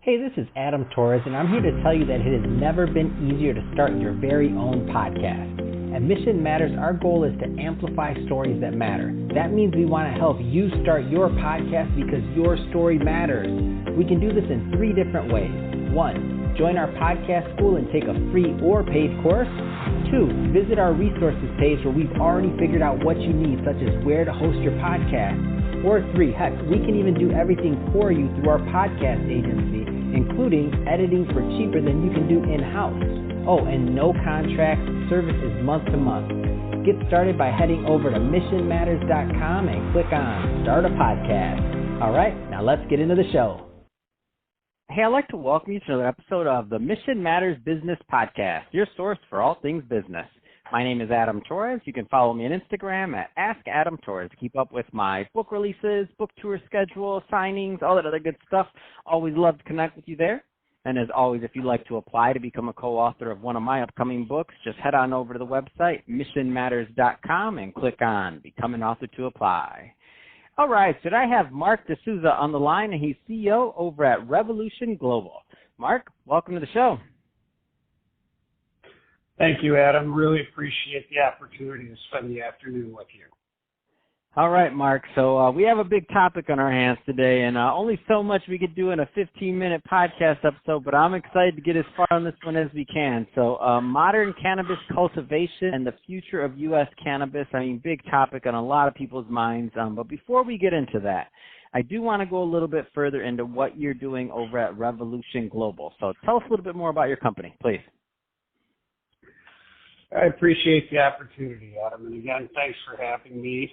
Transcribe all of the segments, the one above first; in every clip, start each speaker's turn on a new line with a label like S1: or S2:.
S1: Hey, this is Adam Torres, and I'm here to tell you that it has never been easier to start your very own podcast. At Mission Matters, our goal is to amplify stories that matter. That means we want to help you start your podcast because your story matters. We can do this in 3 different ways. 1, join our podcast school and take a free or paid course. 2, visit our resources page where we've already figured out what you need, such as where to host your podcast. Or 3, heck, we can even do everything for you through our podcast agency, including editing for cheaper than you can do in-house. Oh, and no contracts, service is month to month. Get started by heading over to missionmatters.com and click on Start a Podcast. All right, now let's get into the show. Hey, I'd like to welcome you to another episode of the Mission Matters Business Podcast, your source for all things business. My name is Adam Torres. You can follow me on Instagram at AskAdamTorres to keep up with my book releases, book tour schedule, signings, all that other good stuff. Always love to connect with you there. And as always, if you'd like to apply to become a co-author of one of my upcoming books, just head on over to the website, missionmatters.com, and click on Become an Author to apply. All right, so I have Mark Souza on the line, and he's CEO over at Revolution Global. Mark, welcome to the show.
S2: Thank you, Adam. Really appreciate the opportunity to spend the afternoon with you.
S1: All right, Mark. So we have a big topic on our hands today, and only so much we could do in a 15-minute podcast episode, but I'm excited to get as far on this one as we can. So modern cannabis cultivation and the future of U.S. cannabis, I mean, big topic on a lot of people's minds. But before we get into that, I do want to go a little bit further into what you're doing over at Revolution Global. So tell us a little bit more about your company, please.
S2: I appreciate the opportunity, Adam. And again, thanks for having me.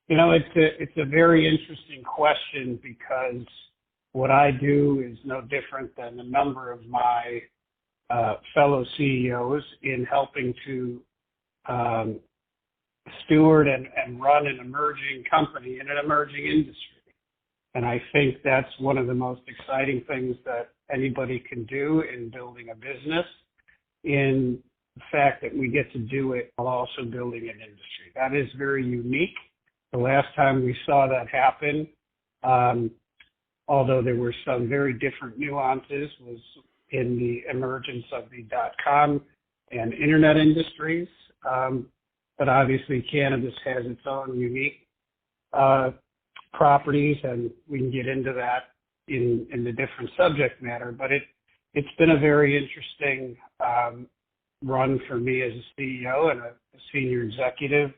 S2: It's a very interesting question because what I do is no different than a number of my fellow CEOs in helping to steward and run an emerging company in an emerging industry. And I think that's one of the most exciting things that anybody can do in building a business, in the fact that we get to do it while also building an industry. That is very unique. The last time we saw that happen, although there were some very different nuances, was in the emergence of the .com and internet industries. But obviously cannabis has its own unique properties, and we can get into that in the different subject matter. But it's been a very interesting run for me as a CEO and a senior executive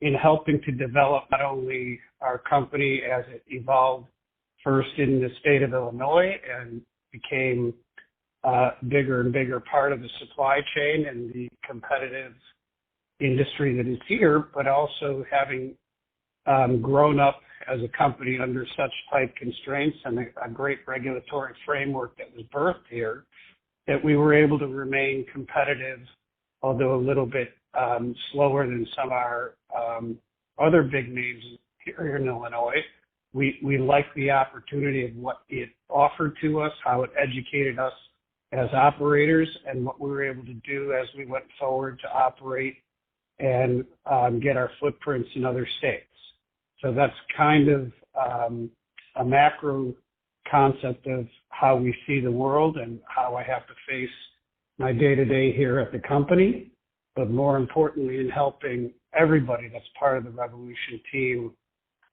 S2: in helping to develop not only our company as it evolved first in the state of Illinois and became a bigger and bigger part of the supply chain and the competitive industry that is here, but also having grown up as a company under such tight constraints and a great regulatory framework that was birthed here, that we were able to remain competitive, although a little bit slower than some of our other big names here in Illinois. We liked the opportunity of what it offered to us, how it educated us as operators, and what we were able to do as we went forward to operate and get our footprints in other states. So that's kind of a macro concept of how we see the world and how I have to face my day-to-day here at the company, but more importantly in helping everybody that's part of the Revolution team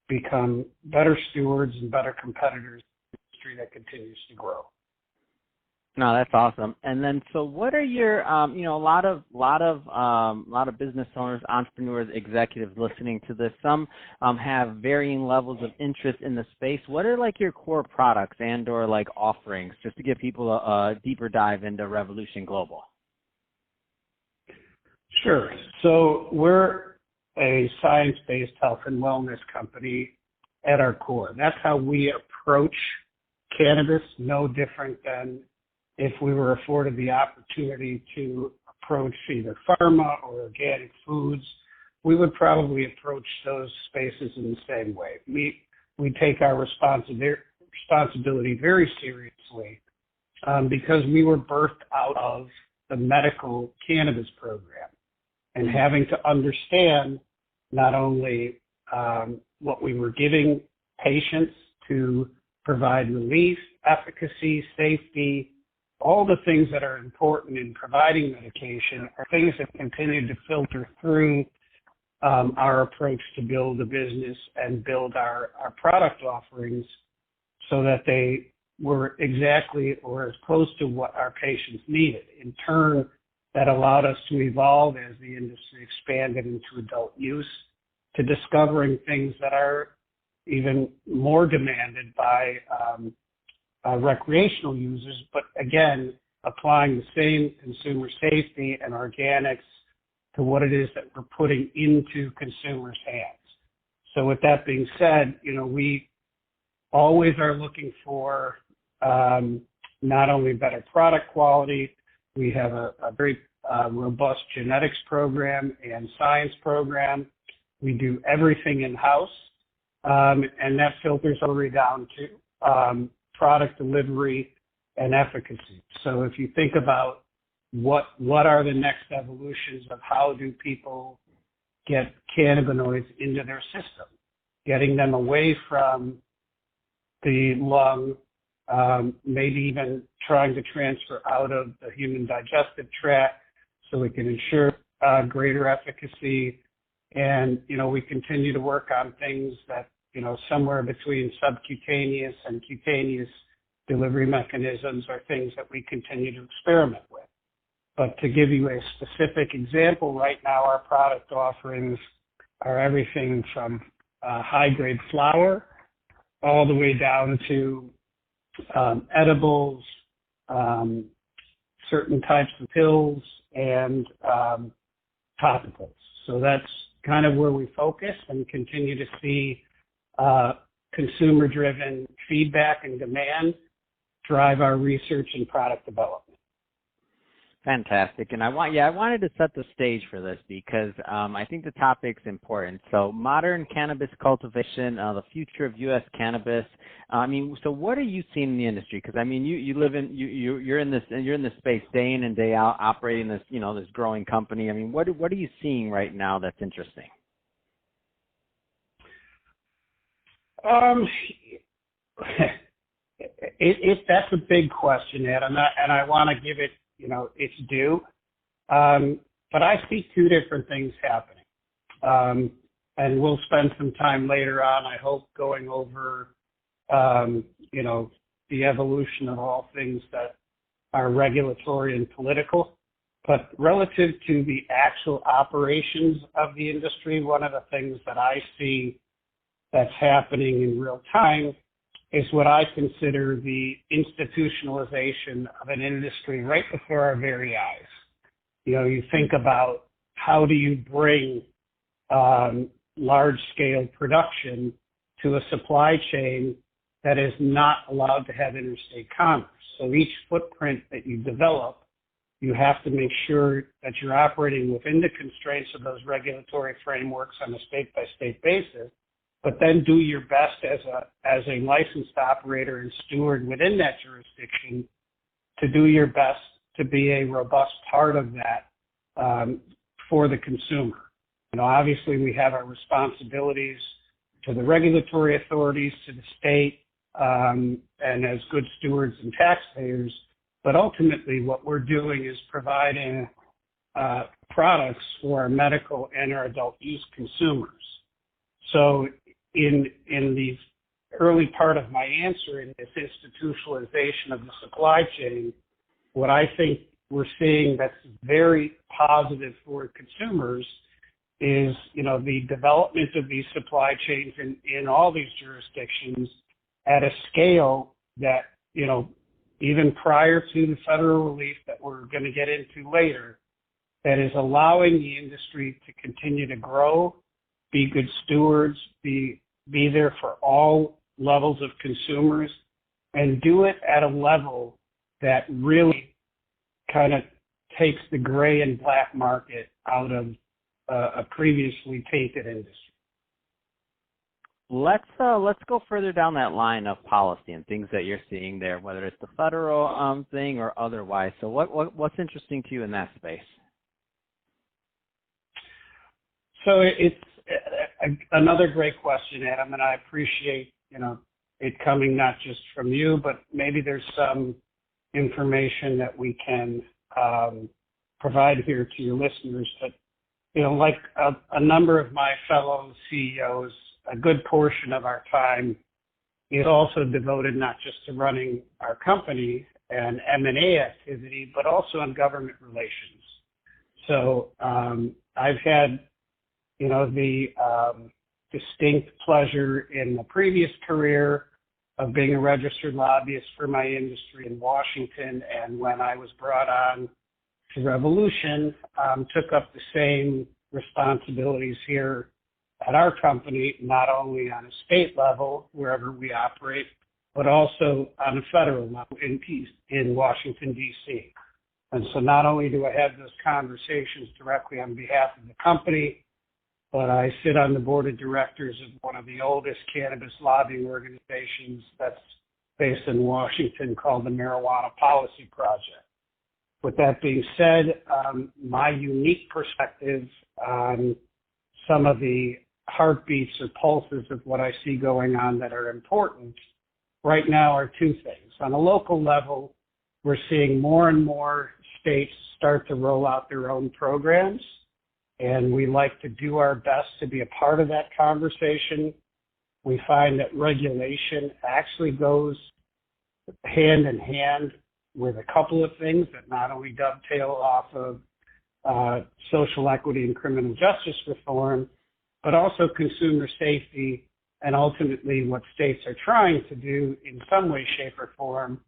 S2: become better stewards and better competitors in an industry that continues to grow.
S1: No, that's awesome. And then, so what are your, a lot of business owners, entrepreneurs, executives listening to this. Some have varying levels of interest in the space. What are like your core products and or like offerings, just to give people a deeper dive into Revolution Global?
S2: Sure. So we're a science-based health and wellness company at our core. That's how we approach cannabis, no different than if we were afforded the opportunity to approach either pharma or organic foods. We would probably approach those spaces in the same way. We take our responsibility very seriously because we were birthed out of the medical cannabis program and having to understand not only what we were giving patients to provide relief efficacy, safety, all the things that are important in providing medication are things that continue to filter through our approach to build a business and build our product offerings so that they were exactly or as close to what our patients needed. In turn, that allowed us to evolve as the industry expanded into adult use to discovering things that are even more demanded by recreational users, but again, applying the same consumer safety and organics to what it is that we're putting into consumers' hands. So with that being said, we always are looking for not only better product quality, we have a very robust genetics program and science program. We do everything in-house, and that filters all the way down to product delivery and efficacy. So if you think about what are the next evolutions of how do people get cannabinoids into their system, getting them away from the lung, maybe even trying to transfer out of the human digestive tract so we can ensure greater efficacy. And, we continue to work on things that, somewhere between subcutaneous and cutaneous delivery mechanisms are things that we continue to experiment with. But to give you a specific example, right now our product offerings are everything from high-grade flower all the way down to edibles, certain types of pills, and topicals. So that's kind of where we focus and continue to see consumer-driven feedback and demand drive our research and product development.
S1: Fantastic. And I wanted to set the stage for this because I think the topic's important. So modern cannabis cultivation, the future of U.S. cannabis. So what are you seeing in the industry? Because you're in this space day in and day out, operating this this growing company. What are you seeing right now that's interesting?
S2: That's a big question, Adam, and I want to give it its due. But I see two different things happening. And we'll spend some time later on, I hope, going over, the evolution of all things that are regulatory and political. But relative to the actual operations of the industry, one of the things that I see that's happening in real time is what I consider the institutionalization of an industry right before our very eyes. You think about how do you bring large-scale production to a supply chain that is not allowed to have interstate commerce. So each footprint that you develop, you have to make sure that you're operating within the constraints of those regulatory frameworks on a state-by-state basis, but then do your best as a licensed operator and steward within that jurisdiction to do your best to be a robust part of that for the consumer. Obviously we have our responsibilities to the regulatory authorities, to the state, and as good stewards and taxpayers, but ultimately what we're doing is providing products for our medical and our adult use consumers. So in the early part of my answer in this institutionalization of the supply chain, what I think we're seeing that's very positive for consumers is, the development of these supply chains in all these jurisdictions at a scale that, even prior to the federal relief that we're going to get into later, that is allowing the industry to continue to grow, be good stewards, be there for all levels of consumers, and do it at a level that really kind of takes the gray and black market out of a previously tainted industry.
S1: Let's go further down that line of policy and things that you're seeing there, whether it's the federal thing or otherwise. So what's interesting to you in that space? So
S2: it's another great question, Adam, and I appreciate it coming not just from you, but maybe there's some information that we can provide here to your listeners. But, like a number of my fellow CEOs, a good portion of our time is also devoted not just to running our company and M&A activity, but also on government relations. So I've had, the distinct pleasure in the previous career of being a registered lobbyist for my industry in Washington, and when I was brought on to Revolution, took up the same responsibilities here at our company, not only on a state level, wherever we operate, but also on a federal level in Washington, D.C. And so not only do I have those conversations directly on behalf of the company, but I sit on the board of directors of one of the oldest cannabis lobbying organizations that's based in Washington called the Marijuana Policy Project. With that being said, my unique perspective on some of the heartbeats or pulses of what I see going on that are important right now are two things. On a local level, we're seeing more and more states start to roll out their own programs, and we like to do our best to be a part of that conversation. We find that regulation actually goes hand in hand with a couple of things that not only dovetail off of social equity and criminal justice reform, but also consumer safety, and ultimately what states are trying to do in some way, shape, or form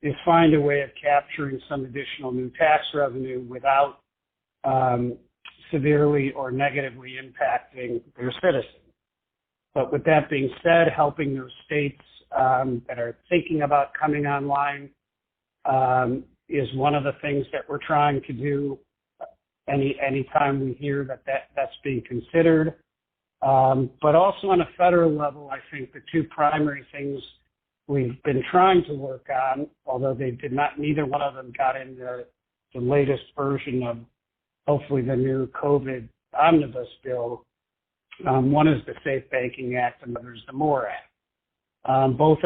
S2: is find a way of capturing some additional new tax revenue without severely or negatively impacting their citizens. But with that being said, helping those states that are thinking about coming online is one of the things that we're trying to do anytime we hear that's being considered. But also on a federal level, I think the two primary things we've been trying to work on, although neither one of them got in the latest version of hopefully the new COVID omnibus bill. One is the Safe Banking Act and the other is the MORE Act. Both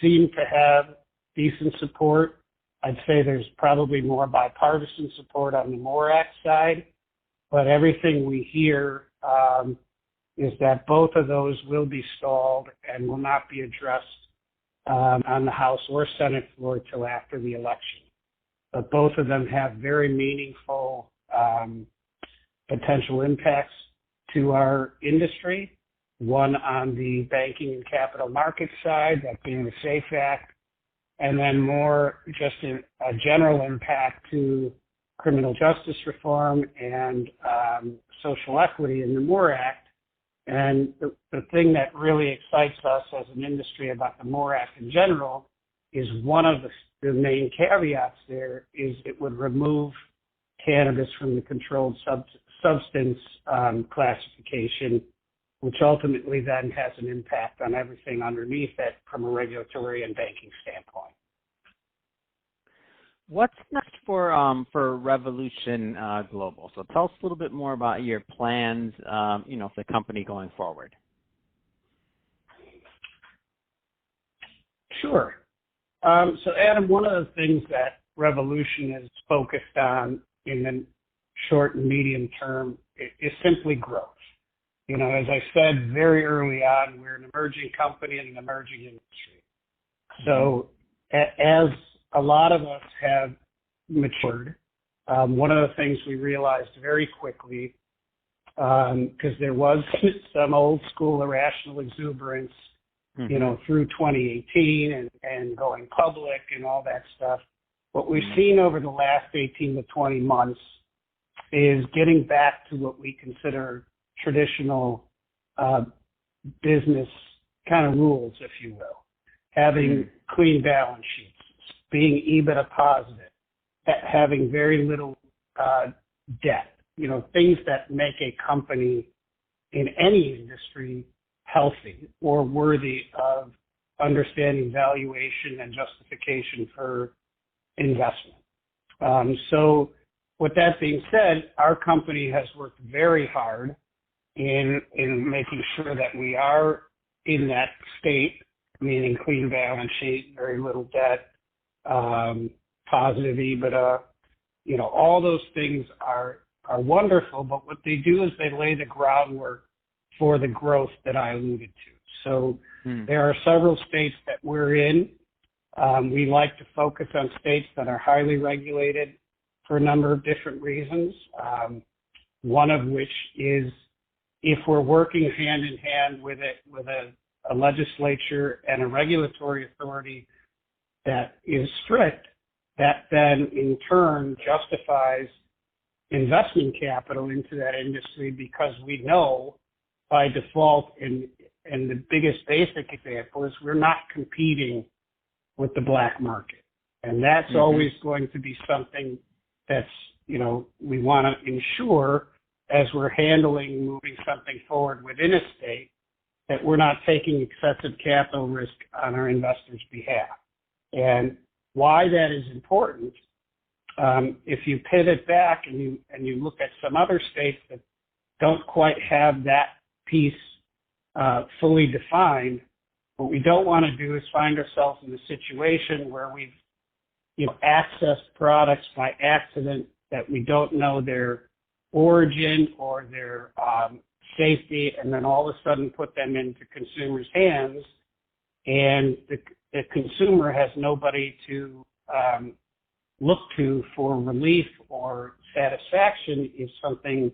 S2: seem to have decent support. I'd say there's probably more bipartisan support on the MORE Act side, but everything we hear is that both of those will be stalled and will not be addressed on the House or Senate floor till after the election. But both of them have very meaningful potential impacts to our industry. One on the banking and capital markets side, that being the SAFE Act, and then more just a general impact to criminal justice reform and social equity in the MORE Act. And the thing that really excites us as an industry about the MORE Act in general is one of the main caveats there is it would remove cannabis from the controlled substance classification, which ultimately then has an impact on everything underneath it from a regulatory and banking standpoint.
S1: What's next for Revolution Global? So tell us a little bit more about your plans, for the company going forward.
S2: Sure. So Adam, one of the things that Revolution is focused on in the short and medium term is simply growth. As I said very early on, we're an emerging company in an emerging industry. So as a lot of us have matured, one of the things we realized very quickly, because there was some old school irrational exuberance, through 2018 and going public and all that stuff. What we've seen over the last 18 to 20 months is getting back to what we consider traditional business kind of rules, if you will. Having clean balance sheets, being EBITDA positive, having very little debt, things that make a company in any industry healthy or worthy of understanding valuation and justification for investment. So with that being said, our company has worked very hard in making sure that we are in that state meaning clean balance sheet, very little debt, positive EBITDA. All those things are wonderful, but what they do is they lay the groundwork for the growth that I alluded to. So there are several states that we're in. We like to focus on states that are highly regulated for a number of different reasons. One of which is if we're working hand in hand with a legislature and a regulatory authority that is strict, that then in turn justifies investment capital into that industry, because we know by default, and the biggest basic example is we're not competing with the black market. And that's always going to be something that's, we want to ensure as we're moving something forward within a state, that we're not taking excessive capital risk on our investors' behalf. And why that is important, if you pivot back and you look at some other states that don't quite have that piece fully defined, what we don't want to do is find ourselves in a situation where we've accessed products by accident that we don't know their origin or their safety, and then all of a sudden put them into consumers' hands, and the consumer has nobody to look to for relief or satisfaction if something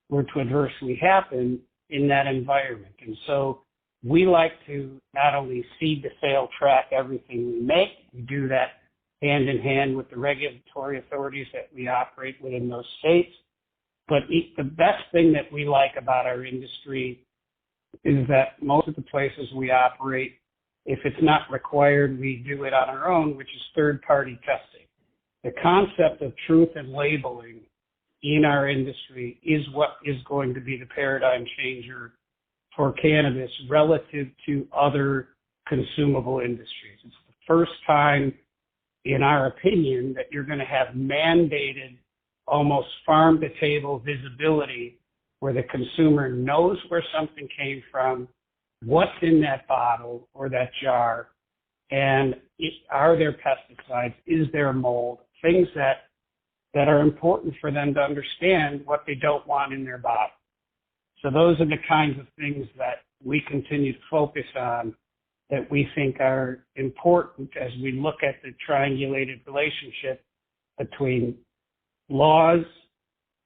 S2: were to adversely happen in that environment. And so we like to not only seed the sale, track everything we make, we do that hand in hand with the regulatory authorities that we operate within those states. But the best thing that we like about our industry is that most of the places we operate, if it's not required, we do it on our own, which is third-party testing. The concept of truth and labeling in our industry is what is going to be the paradigm changer for cannabis relative to other consumable industries. It's the first time, in our opinion, that you're going to have mandated almost farm-to-table visibility where the consumer knows where something came from, what's in that bottle or that jar, and are there pesticides, is there mold, things that are important for them to understand what they don't want in their bottle. So those are the kinds of things that we continue to focus on that we think are important as we look at the triangulated relationship between laws,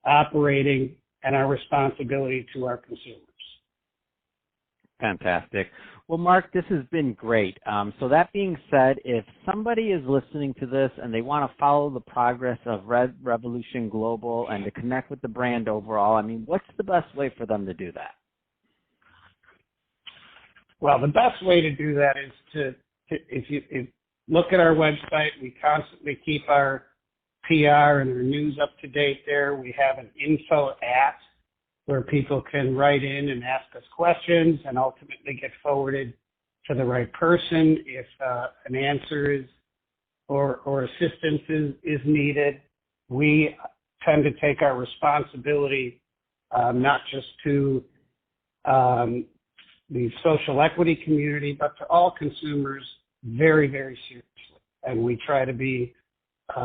S2: operating, and our responsibility to our consumers.
S1: Fantastic. Well, Mark, this has been great. So that being said, if somebody is listening to this and they want to follow the progress of Red Revolution Global and to connect with the brand overall, what's the best way for them to do that?
S2: Well, the best way to do that is if you look at our website. We constantly keep our PR and our news up to date there. We have an info @ where people can write in and ask us questions and ultimately get forwarded to the right person if an answer is or assistance is needed. We tend to take our responsibility not just to the social equity community, but to all consumers very, very seriously. And we try to be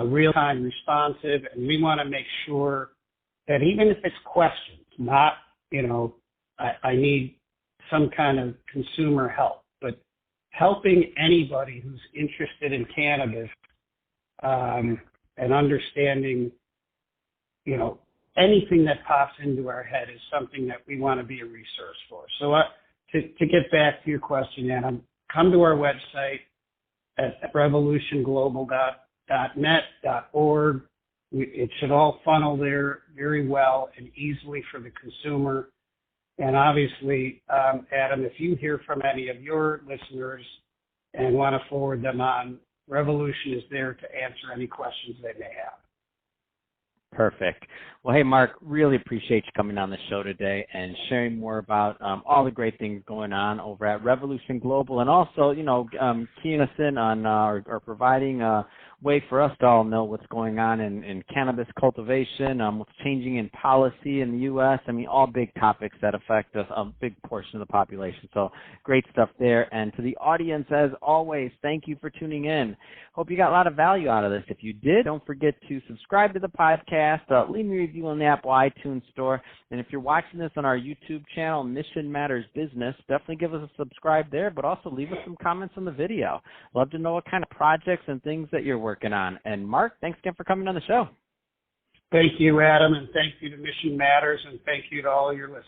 S2: real-time responsive, and we want to make sure that even if it's questions, not, I need some kind of consumer help, but helping anybody who's interested in cannabis and understanding, anything that pops into our head is something that we want to be a resource for. So to get back to your question, Adam, come to our website at revolutionglobal.net.org. It should all funnel there very well and easily for the consumer. And obviously, Adam, if you hear from any of your listeners and want to forward them on, Revolution is there to answer any questions they may have.
S1: Perfect. Well, hey, Mark, really appreciate you coming on the show today and sharing more about all the great things going on over at Revolution Global, and also, keying us in on or providing way for us to all know what's going on in cannabis cultivation, what's changing in policy in the U.S. I mean, all big topics that affect a big portion of the population. So great stuff there. And to the audience, as always, thank you for tuning in. Hope you got a lot of value out of this. If you did, don't forget to subscribe to the podcast, leave me a review on the Apple iTunes store. And if you're watching this on our YouTube channel, Mission Matters Business, definitely give us a subscribe there, but also leave us some comments on the video. Love to know what kind of projects and things that you're working on. And Mark, thanks again for coming on the show.
S2: Thank you, Adam, and thank you to Mission Matters, and thank you to all your listeners.